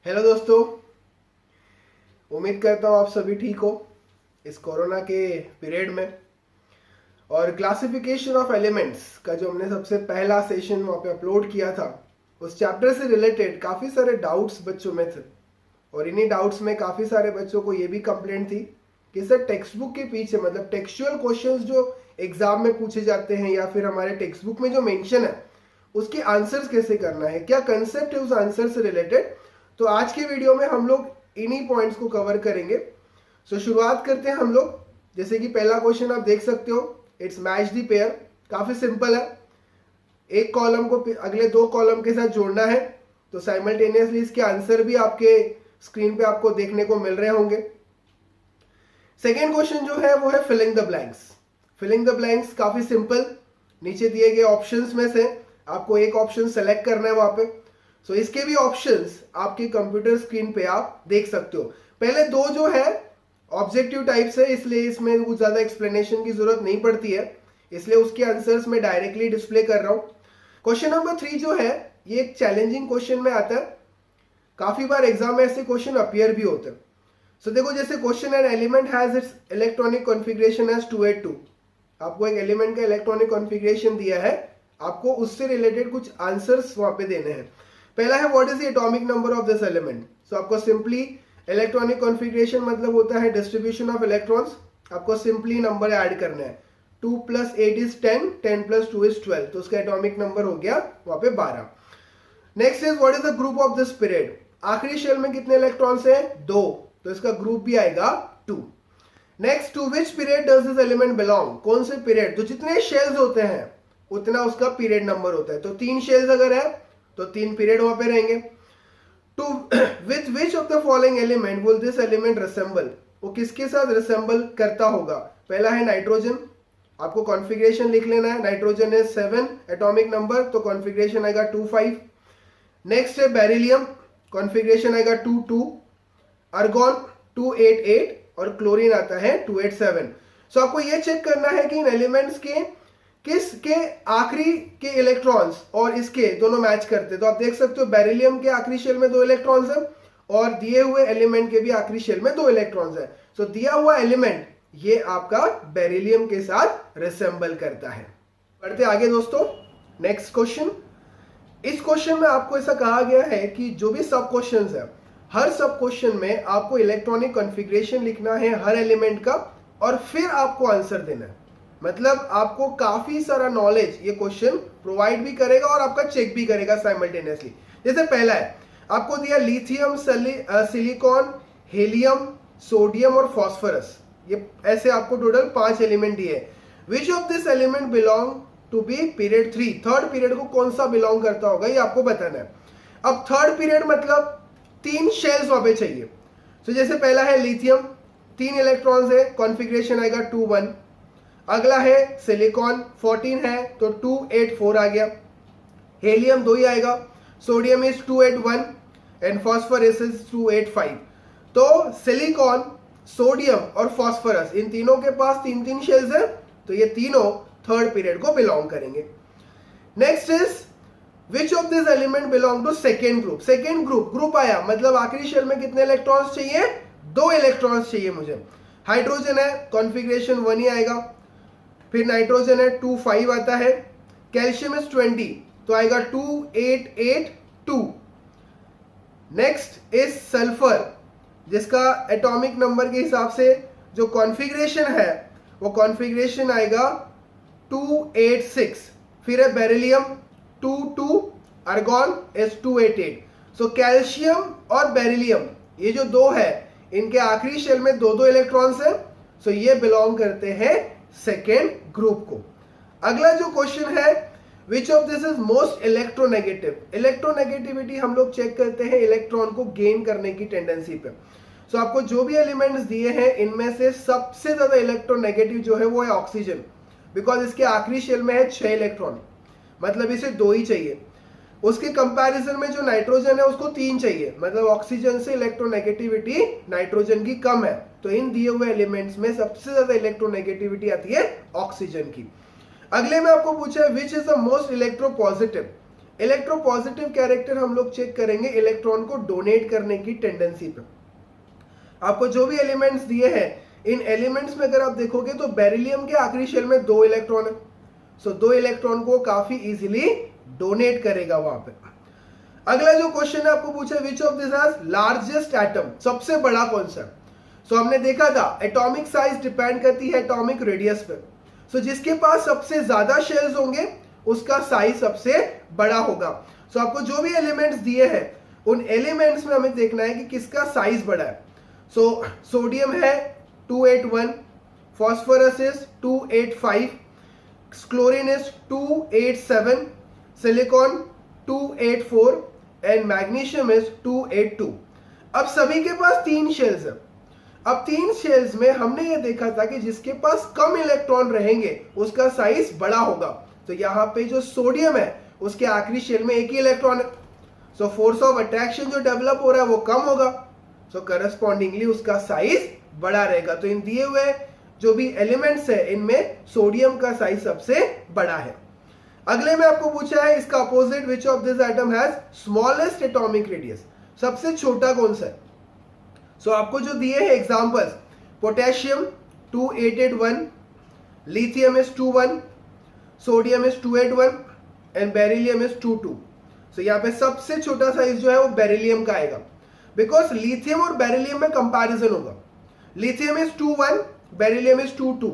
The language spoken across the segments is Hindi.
हेलो दोस्तों, उम्मीद करता हूँ आप सभी ठीक हो इस कोरोना के पीरियड में। और क्लासिफिकेशन ऑफ एलिमेंट्स का जो हमने सबसे पहला सेशन वहाँ पे अपलोड किया था, उस चैप्टर से रिलेटेड काफ़ी सारे डाउट्स बच्चों में थे। और इन्हीं डाउट्स में काफ़ी सारे बच्चों को ये भी कंप्लेंट थी कि सर टेक्स्ट बुक के पीछे मतलब टेक्सचुअल क्वेश्चंस जो एग्जाम में पूछे जाते हैं या फिर हमारे टेक्स्ट बुक में जो मेंशन है उसके आंसर्स कैसे करना है, क्या कंसेप्ट है उस आंसर से रिलेटेड। तो आज के वीडियो में हम लोग इन्हीं पॉइंट्स को कवर करेंगे। सो शुरुआत करते हैं हम लोग। जैसे कि पहला क्वेश्चन आप देख सकते हो, इट्स मैच द पेयर। काफी सिंपल है, एक कॉलम को अगले दो कॉलम के साथ जोड़ना है। तो साइमल्टेनियसली इसके आंसर भी आपके स्क्रीन पे आपको देखने को मिल रहे होंगे। सेकेंड क्वेश्चन जो है वो है filling the blanks. Filling the blanks काफी सिंपल, नीचे दिए गए ऑप्शंस में से आपको एक ऑप्शन सेलेक्ट करना है वहां पे। सो इसके भी ऑप्शंस आपके कंप्यूटर स्क्रीन पे आप देख सकते हो। पहले दो जो है ऑब्जेक्टिव टाइप से, इसलिए इसमें कुछ ज्यादा एक्सप्लेनेशन की जरूरत नहीं पड़ती है, इसलिए उसके आंसर्स में डायरेक्टली डिस्प्ले कर रहा हूं। क्वेश्चन नंबर 3 जो है ये एक चैलेंजिंग क्वेश्चन में आता है। काफी बार एग्जाम में ऐसे क्वेश्चन अपीयर भी होते हैं। सो देखो, जैसे question an element has its electronic configuration as 282। आपको एक एलिमेंट का इलेक्ट्रॉनिक कॉन्फ़िगरेशन दिया है, आपको उससे रिलेटेड कुछ आंसर्स वहां पे देने हैं। पहला है what is the atomic number of this element. So आपको सिंपली इलेक्ट्रॉनिक कॉन्फ़िगरेशन मतलब होता है डिस्ट्रीब्यूशन ऑफ इलेक्ट्रॉन्स। आपको सिंपली नंबर ऐड करना है। 2 + 8 इज 10, 10 + 2 इज 12, तो उसका एटॉमिक नंबर हो गया वहां पे 12। Next is what is the group of this period. आखिरी शेल में कितने इलेक्ट्रॉन्स हैं? 2, तो इसका ग्रुप भी आएगा 2। Next, to which period does this element belong. कौन से पीरियड, तो जितने शेल्स होते हैं उतना उसका पीरियड नंबर होता है। तो 3 शेल्स अगर है तो 3 पीरियड वहां पे रहेंगे। To with which of the following element will this element resemble. वो किसके साथ रिसेंबल करता होगा? पहला है नाइट्रोजन, आपको कॉन्फ़िगरेशन लिख लेना है। नाइट्रोजन है 7 एटॉमिक नंबर, तो कॉन्फ़िगरेशन आएगा 2,5। नेक्स्ट है बेरिलियम, कॉन्फ़िगरेशन आएगा 2,2। आर्गॉन 2,8,8 और क्लोरीन आता है 2,8,7। सो आपको ये चेक करना है कि इन एलिमेंट्स के किसके आखिरी के इलेक्ट्रॉन्स और इसके दोनों मैच करते। तो आप देख सकते हो बेरिलियम के आखिरी शेल में 2 इलेक्ट्रॉन्स हैं और दिए हुए एलिमेंट के भी आखिरी शेल में 2 इलेक्ट्रॉन्स हैं। सो दिया हुआ एलिमेंट ये आपका बेरिलियम के साथ रिसेंबल करता है। बढ़ते आगे दोस्तों, नेक्स्ट क्वेश्चन। इस क्वेश्चन में आपको ऐसा कहा गया है कि जो भी सब क्वेश्चंस है, हर सब क्वेश्चन में आपको इलेक्ट्रॉनिक कॉन्फ़िगरेशन लिखना है हर एलिमेंट का और फिर आपको आंसर देना है। मतलब आपको काफी सारा नॉलेज ये क्वेश्चन प्रोवाइड भी करेगा और आपका चेक भी करेगा साइमल्टेनियसली। जैसे पहला है, आपको दिया लिथियम, सिलिकॉन, हेलियम, सोडियम और फास्फोरस। ये ऐसे आपको टोटल 5 एलिमेंट दिए। Which of this element belong to be period 3। Third period को कौन सा बिलोंग करता होगा ये आपको बताना है। अब थर्ड पीरियड मतलब 3 शेल्स वहां पे चाहिए। तो जैसे पहला है लिथियम, 3 इलेक्ट्रॉन्स है, कॉन्फ़िगरेशन आएगा 2,1। अगला है सिलिकॉन, 14 है तो 2,8,4 आ गया। हेलियम 2 ही आएगा, sodium is 2,8,1 and phosphorus is 2,8,5। तो सिलिकॉन, सोडियम और फास्फोरस इन तीनों के पास 3-3 शेल्स हैं, तो ये तीनों थर्ड पीरियड को बिलोंग करेंगे। Next is which of this element belong to second group. Second group आया मतलब आखिरी शेल में कितने इलेक्ट्रॉन्स चाहिए? 2 इलेक्ट्रॉन्स चाहिए मुझे। हाइड्रोजन है, कॉन्फ़िगरेशन 1 ही आएगा। फिर नाइट्रोजन है 2,5 आता है। कैल्शियम इज 20 तो आएगा 2,8,8,2। नेक्स्ट इज सल्फर, जिसका एटॉमिक नंबर के हिसाब से जो कॉन्फ़िगरेशन है वो कॉन्फ़िगरेशन आएगा 2,8,6। फिर है beryllium 2,2, argon is 2,8,8। So calcium और बेरिलियम ये जो 2 है इनके आखिरी शेल में 2-2 इलेक्ट्रॉन्स हैं। सो ये बिलोंग करते हैं सेकेंड ग्रुप को। अगला जो क्वेश्चन है, विच of this is most electronegative. Electronegativity हम लोग चेक करते हैं इलेक्ट्रॉन को गेन करने की टेंडेंसी पे। सो आपको जो भी एलिमेंट्स दिए हैं इनमें से सबसे ज्यादा इलेक्ट्रोनेगेटिव जो है वो है ऑक्सीजन, बिकॉज इसके आखिरी शेल में है 6 इलेक्ट्रॉन, मतलब इसे 2 ही चाहिए। उसके कंपैरिजन में जो नाइट्रोजन है उसको 3 चाहिए, मतलब ऑक्सीजन से इलेक्ट्रोनेगेटिविटी नाइट्रोजन की कम है। तो इन दिए हुए एलिमेंट्स में सबसे ज्यादा इलेक्ट्रोनेगेटिविटी आती है ऑक्सीजन की। अगले में आपको पूछा है which is the most electropositive. Electropositive character हम लोग चेक करेंगे इलेक्ट्रॉन को डोनेट करने की टेंडेंसी पे। आपको जो भी एलिमेंट्स दिए हैं, इन एलिमेंट्स में अगर आप देखोगे तो बेरिलियम के आखिरी शेल में 2 इलेक्ट्रॉन है, सो 2 इलेक्ट्रॉन को काफी इजीली डोनेट करेगा वहां पे। अगला जो क्वेश्चन है आपको पूछा, विच of this has largest atom, सबसे बड़ा कौन सा। सो हमने देखा था एटॉमिक साइज डिपेंड करती है एटॉमिक रेडियस पे। सो जिसके पास सबसे ज्यादा शेल्स होंगे उसका साइज सबसे बड़ा होगा। सो आपको जो भी एलिमेंट्स दिए हैं उन एलिमेंट्स में हमें देखना है कि किसका साइज बड़ा है। सो सोडियम है 281, phosphorus is 285, chlorine is 287, silicon 284 and magnesium is 282। अब सभी के पास 3 शेल्स है। अब 3 शेल्स में हमने ये देखा था कि जिसके पास कम इलेक्ट्रॉन रहेंगे उसका साइज बड़ा होगा। तो यहाँ पे जो सोडियम है उसके आखिरी शेल में 1 ही इलेक्ट्रॉन है, सो फोर्स ऑफ अट्रैक्शन जो डेवलप हो रहा है वो कम होगा, सो करस्पॉन्डिंगली उसका साइज बड़ा रहेगा। तो इन दिए हुए जो भी एलिमेंट्स है इनमें सोडियम का साइज सबसे बड़ा है। अगले में आपको पूछा है इसका opposite, which of this atom has smallest atomic radius, सबसे छोटा कौन सा है। सो आपको जो दिए हैं examples, potassium 2881, lithium is 21, sodium is 281 and beryllium is 22। सो यहाँ पे सबसे छोटा साइज जो है वो बेरिलियम का आएगा, बिकॉज लिथियम और बेरिलियम में कंपैरिजन होगा। Lithium is 21, beryllium is 22।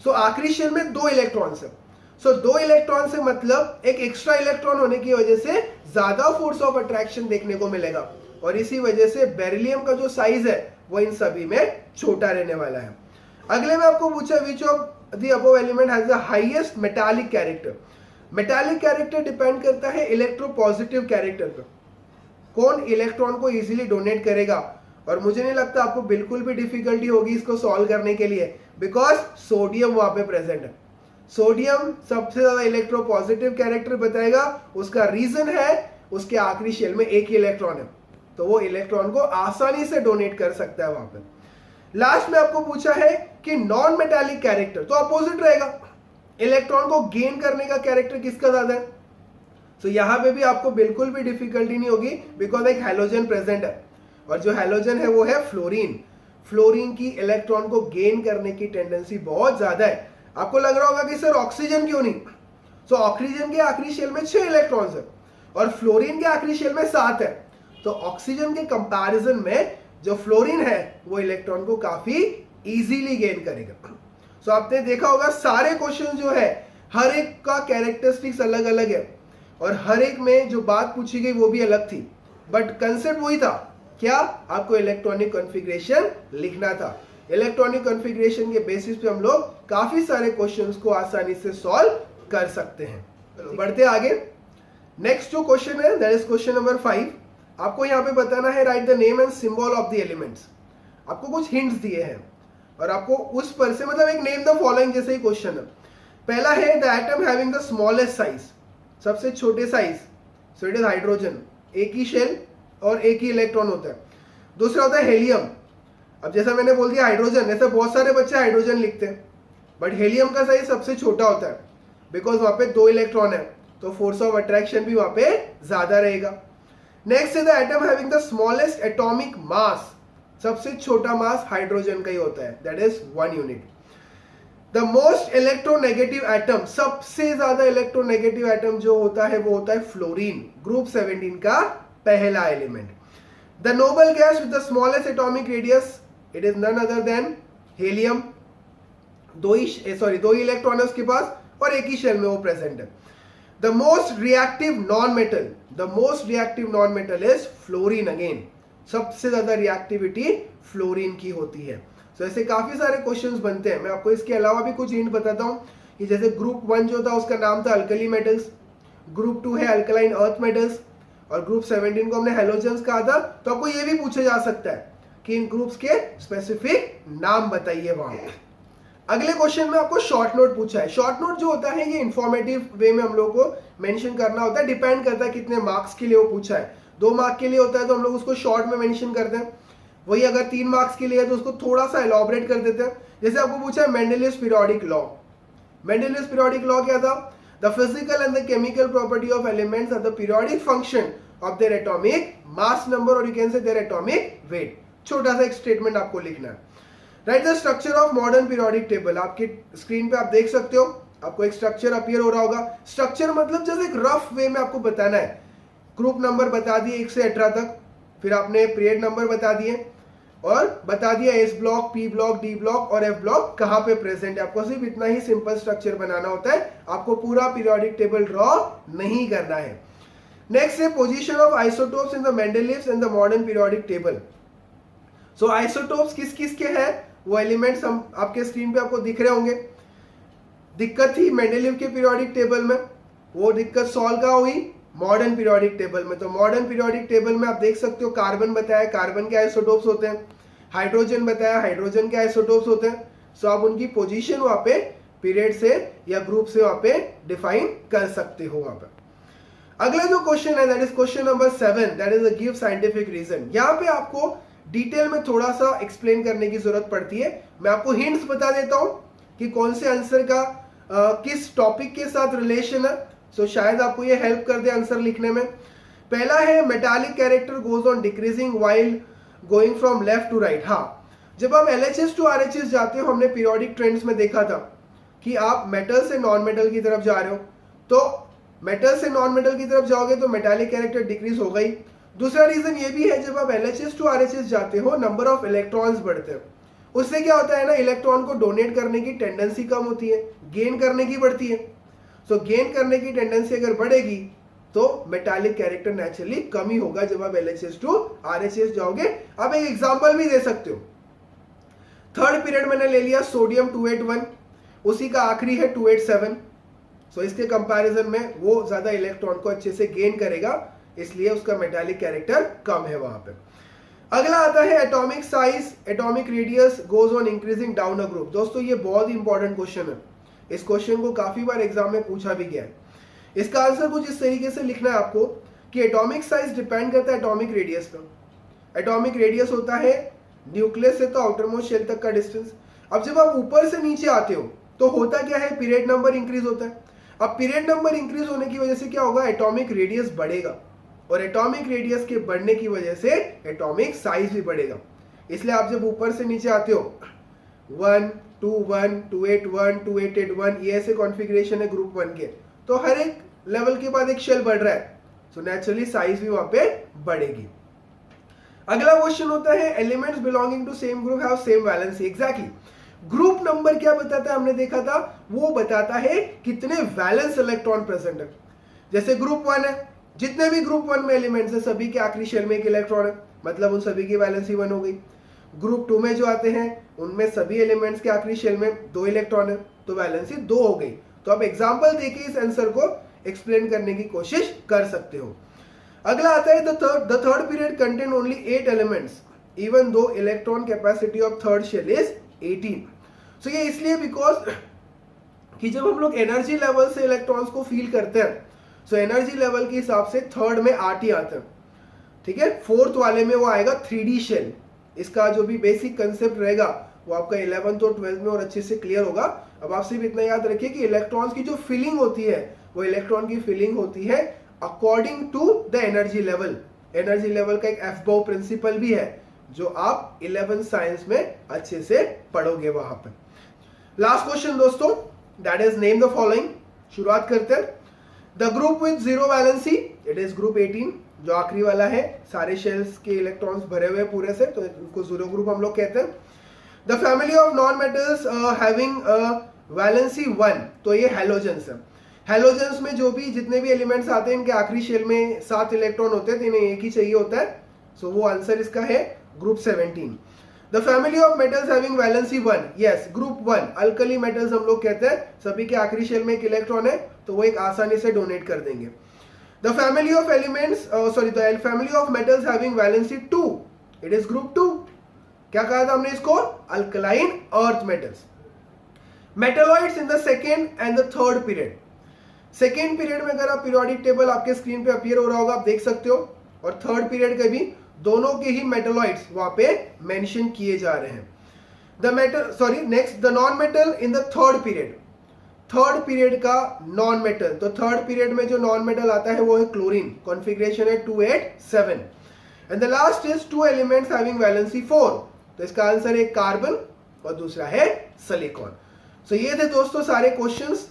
सो आखिरी शेल में 2 इलेक्ट्रॉन्स है। सो 2 इलेक्ट्रॉन से मतलब एक एक्स्ट्रा इलेक्ट्रॉन होने की वजह से ज्यादा फोर्स ऑफ अट्रैक्शन देखने को मिलेगा, और इसी वजह से बेरिलियम का जो साइज है वो इन सभी में छोटा रहने वाला है। अगले में आपको पूछा, विच of the above element has the highest metallic character. Metallic character depend करता है इलेक्ट्रोपॉजिटिव कैरेक्टर पर, कौन इलेक्ट्रॉन को इजीली डोनेट करेगा। और मुझे नहीं लगता आपको बिल्कुल भी डिफिकल्टी होगी इसको सॉल्व करने के लिए, बिकॉज सोडियम वहां पे प्रेजेंट है। सोडियम सबसे ज्यादा इलेक्ट्रोपॉजिटिव कैरेक्टर बताएगा, उसका रीजन है उसके आखिरी शेल में 1 ही इलेक्ट्रॉन है, तो वो इलेक्ट्रॉन को आसानी से डोनेट कर सकता है वहां पे। लास्ट में आपको पूछा है कि नॉन मेटालिक कैरेक्टर, तो अपोजिट रहेगा, इलेक्ट्रॉन को गेन करने का कैरेक्टर किसका ज्यादा है। तो यहां पे भी आपको बिल्कुल भी डिफिकल्टी नहीं होगी, बिकॉज एक हैलोजन प्रेजेंट है, और जो हैलोजन है वो है फ्लोरीन। फ्लोरीन की इलेक्ट्रॉन को गेन करने की टेंडेंसी बहुत ज्यादा है। आपको लग रहा होगा कि सर ऑक्सीजन क्यों नहीं। सो ऑक्सीजन के आखिरी शेल में 6 इलेक्ट्रॉन्स है और फ्लोरीन के आखिरी शेल में 7 है, तो ऑक्सीजन के कंपैरिजन में जो फ्लोरीन है वो इलेक्ट्रॉन को काफी इजीली गेन करेगा। सो आपने देखा होगा सारे क्वेश्चन जो है हर एक का कैरेक्टरिस्टिक्स अलग अलग है, और हर एक में जो बात पूछी गई वो भी अलग थी, बट कंसेप्ट वही था, क्या आपको इलेक्ट्रॉनिक कॉन्फ़िगरेशन लिखना था। इलेक्ट्रॉनिक कॉन्फ़िगरेशन के बेसिस पे हम लोग काफी सारे क्वेश्चंस को आसानी से सॉल्व कर सकते हैं। बढ़ते आगे, नेक्स्ट जो क्वेश्चन है दैट इज क्वेश्चन नंबर 5। आपको यहाँ पे बताना है write the name and symbol of the elements. आपको कुछ हिंट्स दिए हैं और आपको उस पर से मतलब एक नेम द फॉलोइंग जैसे ही क्वेश्चन है। पहला है the atom having the smallest size, सबसे छोटे size, so it is hydrogen, 1 ही शेल और 1 ही इलेक्ट्रॉन होता है। दूसरा होता है हेलियम। अब जैसा मैंने बोल दिया हाइड्रोजन, ऐसे बहुत सारे बच्चे हाइड्रोजन लिखते हैं, बट हेलियम का साइज सबसे छोटा होता है बिकॉज वहां पे 2 इलेक्ट्रॉन है, तो फोर्स ऑफ अट्रैक्शन भी वहां पे ज्यादा रहेगा। नेक्स्ट है the atom having the smallest atomic mass, सबसे छोटा मास हाइड्रोजन का ही होता है, that is 1 unit. The most electronegative atom, सबसे ज्यादा इलेक्ट्रोनेगेटिव एटम जो होता है वो होता है फ्लोरीन, ग्रुप 17 का पहला element. The noble gas with the smallest atomic radius, it is none other than helium, 2 ही इलेक्ट्रॉन है उसके पास और 1 ही शेल में वो प्रेजेंट है। The most reactive non metal, the most reactive non metal is fluorine, again सबसे ज्यादा रिएक्टिविटी फ्लोरीन की होती है। तो ऐसे काफी सारे क्वेश्चंस बनते हैं। मैं आपको इसके अलावा भी कुछ हिंट बताता हूं कि जैसे ग्रुप 1 जो था उसका नाम था अल्कली मेटल्स, ग्रुप 2 है अल्कलाइन अर्थ मेटल्स, और ग्रुप 17 को हमने हैलोजेंस कहा था। तो आपको ये भी पूछा जा सकता है कि इन ग्रुप्स के स्पेसिफिक नाम बताइए वहां। अगले क्वेश्चन में आपको शॉर्ट नोट पूछा है। शॉर्ट नोट जो होता है ये इंफॉर्मेटिव वे में हम लोग को मेंशन करना होता है, डिपेंड करता है कितने मार्क्स के लिए वो पूछा है। 2 मार्क के लिए होता है तो हम लोग उसको शॉर्ट में मेंशन करते हैं, वही अगर 3 मार्क्स के लिए है तो उसको थोड़ा सा एलॉबरेट कर देते हैं। जैसे आपको पूछा है Mendeleev's periodic law. Mendeleev's periodic law क्या था? The physical and the chemical property of elements are the periodic function of their atomic mass number और you can say their atomic weight. छोटा सा एक स्टेटमेंट आपको लिखना है। Write the structure of modern periodic table. आपकी स्क्रीन पे आप देख सकते हो, आपको एक स्ट्रक्चर अपीयर हो रहा होगा। स्ट्रक्चर मतलब जैसे एक रफ वे में आपको बताना है। ग्रुप नंबर बता दिए 1 से 18 तक, फिर आपने पीरियड नंबर बता दिए और बता दिया S block, P block, D block और एफ ब्लॉक कहां पे प्रेजेंट है। आपको सिर्फ इतना ही सिंपल स्ट्रक्चर बनाना होता है, आपको पूरा पीरियोडिक टेबल ड्रॉ नहीं करना है। नेक्स्ट है position of isotopes in the Mendeleev's and the modern periodic table. So isotopes किस किस के हैं, वो एलिमेंट्स हम आपके स्क्रीन पे आपको दिख रहे होंगे। दिक्कत थी मेंडलीव के पीरियोडिक टेबल में, वो दिक्कत सॉल्व कहाँ हुई, मॉडर्न पीरियोडिक टेबल में। तो मॉडर्न पीरियोडिक टेबल में आप देख सकते हो कार्बन बताया, कार्बन के आइसोटोप्स होते हैं। हाइड्रोजन बताया, हाइड्रोजन के आइसोटोप्स होते हैं। सो आप उनकी पोजीशन वहां पे पीरियड से या ग्रुप से वहां पे डिफाइन कर सकते हो वहां पे। अगला जो क्वेश्चन है that is question number 7, that is a give scientific reason. यहाँ पे आपको डिटेल में थोड़ा सा एक्सप्लेन करने की जरूरत पड़ती है। मैं आपको हिंट्स बता देता हूं कि कौन से आंसर का किस टॉपिक के साथ रिलेशन है। सो शायद आपको ये हेल्प कर दे आंसर लिखने में। पहला है metallic character goes on decreasing while going from left to right. हाँ, जब आप LHS टू RHS जाते हो, हमने पीरियोडिक ट्रेंड्स में देखा था कि आप मेटल से नॉन मेटल की तरफ जा रहे हो, तो मेटल से नॉन मेटल की तरफ जाओगे तो मेटालिक कैरेक्टर डिक्रीज होगा ही। दूसरा रीजन ये भी है, जब आप LHS टू RHS जाते हो नंबर ऑफ इलेक्ट्रॉन्स बढ़ते हैं। उससे क्या होता है ना, इलेक्ट्रॉन को डोनेट करने की टेंडेंसी कम होती है, गेन करने की बढ़ती है। सो गेन करने की टेंडेंसी अगर बढ़ेगी तो मेटालिक कैरेक्टर नेचुरली कम ही होगा जब आप LHS टू RHS जाओगे। आप एक एग्जांपल भी दे सकते हो। थर्ड पीरियड मैंने ले लिया सोडियम 281, उसी का आखिरी है 287। सो इसके कंपैरिजन में वो ज्यादा इलेक्ट्रॉन को अच्छे से गेन करेगा, इसलिए उसका मेटालिक कैरेक्टर कम है वहां पे। अगला आता है atomic size, atomic radius goes on increasing down a group. दोस्तों ये बहुत ही इंपॉर्टेंट क्वेश्चन है, इस क्वेश्चन को काफी बार एग्जाम में पूछा भी गया है। इसका आंसर कुछ इस तरीके से लिखना है आपको कि एटॉमिक साइज डिपेंड करता है एटॉमिक रेडियस पर। एटॉमिक रेडियस होता है न्यूक्लियस से तो आउटर मोस्ट शेल तक का डिस्टेंस। अब जब आप ऊपर से नीचे आते हो तो होता क्या है, पीरियड नंबर इंक्रीज होता है। अब पीरियड नंबर इंक्रीज होने की वजह से क्या होगा, एटॉमिक रेडियस बढ़ेगा और एटॉमिक रेडियस के बढ़ने की वजह से एटॉमिक साइज भी बढ़ेगा। इसलिए आप जब ऊपर से नीचे आते हो 1, 2, 1, 281, 2881 ये ऐसे कॉन्फ़िगरेशन है ग्रुप 1 के, तो हर एक लेवल के बाद एक शेल बढ़ रहा है, सो नेचुरली साइज भी वहां पे बढ़ेगी। अगला क्वेश्चन होता है elements belonging to same group have same valency. Exactly, group number क्या बताता है, हमने देखा था वो बताता है कितने वैलेंस इलेक्ट्रॉन प्रेजेंट है। जैसे ग्रुप 1 है, जितने भी ग्रुप 1 में एलिमेंट्स है सभी के आखिरी शेल में एक इलेक्ट्रॉन है, मतलब उन सभी की वैलेंसी 1 हो गई। ग्रुप 2 में जो आते हैं उनमें सभी एलिमेंट्स के आखिरी शेल में 2 इलेक्ट्रॉन है, तो वैलेंसी 2 हो गई। तो आप एग्जांपल देके इस आंसर को एक्सप्लेन करने की कोशिश कर सकते हो। अगला आता है the third period contain only 8 elements even though electron capacity of third shell is 18। So ये इसलिए बिकॉज कि जब हम लोग एनर्जी लेवल से इलेक्ट्रॉन्स को फील करते हैं, सो एनर्जी लेवल के हिसाब से थर्ड में 8 ही आते हैं, ठीक है। फोर्थ वाले में वो आएगा 3D शेल। इसका जो भी बेसिक कंसेप्ट रहेगा वो आपका 11th और 12th में और अच्छे से क्लियर होगा। अब आप सिर्फ इतना याद रखिए कि इलेक्ट्रॉन्स की जो फीलिंग होती है वो इलेक्ट्रॉन की फीलिंग होती है according to the energy level. Energy level का एक एफबो प्रिंसिपल भी है जो आप 11th साइंस में अच्छे से पढ़ोगे वहां पे। लास्ट क्वेश्चन दोस्तों, that is name the following. शुरुआत करते हैं। The group with zero valency, it is group 18, जो आखिरी वाला है, सारे शेल्स के इलेक्ट्रॉन्स भरे हुए पूरे से, तो इनको जीरो ग्रुप हम लोग कहते हैं। The family of non metals having valency 1, तो ये हैलोजेंस है। हैलोजेंस में जो भी जितने भी एलिमेंट्स आते हैं इनके आखिरी शेल में 7 इलेक्ट्रॉन होते हैं, तो इन्हें एक ही चाहिए होता है, सो वो आंसर इसका है group 17। The family of metals having valency 1, yes group 1, alkali metals हम लोग कहते हैं, सभी के आखिरी शेल में एक इलेक्ट्रॉन है, तो वो एक आसानी से डोनेट कर देंगे। The family of elements the family of metals having valency 2, it is group 2। क्या कहा था हमने इसको, alkaline earth metals. Metalloids in the second and the third period. Second period में अगर आप पीरियोडिक टेबल आपके स्क्रीन पे अपीयर हो रहा होगा, आप देख सकते हो, और थर्ड पीरियड के भी दोनों के ही मेटलॉइड्स वहां पे मेंशन किए जा रहे हैं। Next the non metal in the third period. Third period का नॉन मेटल, तो थर्ड पीरियड में जो नॉन मेटल आता है वो है क्लोरीन, कॉन्फ़िगरेशन है 287। And the last is two elements having valency 4, तो इसका आंसर है कार्बन और दूसरा है सिलिकॉन। सो ये थे दोस्तों सारे क्वेश्चंस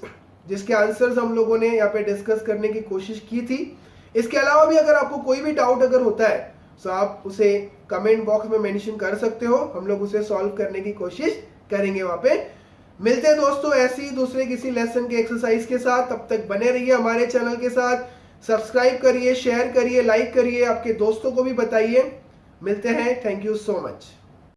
जिसके आंसर्स हम लोगों ने यहाँ पे डिस्कस करने की कोशिश की थी। इसके अलावा भी अगर आपको कोई भी डाउट अगर होता है तो आप उसे कमेंट बॉक्स में मेंशन कर सकते हो, हम लोग उसे सॉल्व करने की कोशिश करेंगे वहां पे। मिलते हैं दोस्तों ऐसी दूसरे किसी लेसन के एक्सरसाइज के साथ, तब तक बने रहिए हमारे चैनल के साथ, सब्सक्राइब करिए, शेयर करिए, लाइक करिए, आपके दोस्तों को भी बताइए। मिलते हैं, थैंक यू सो मच।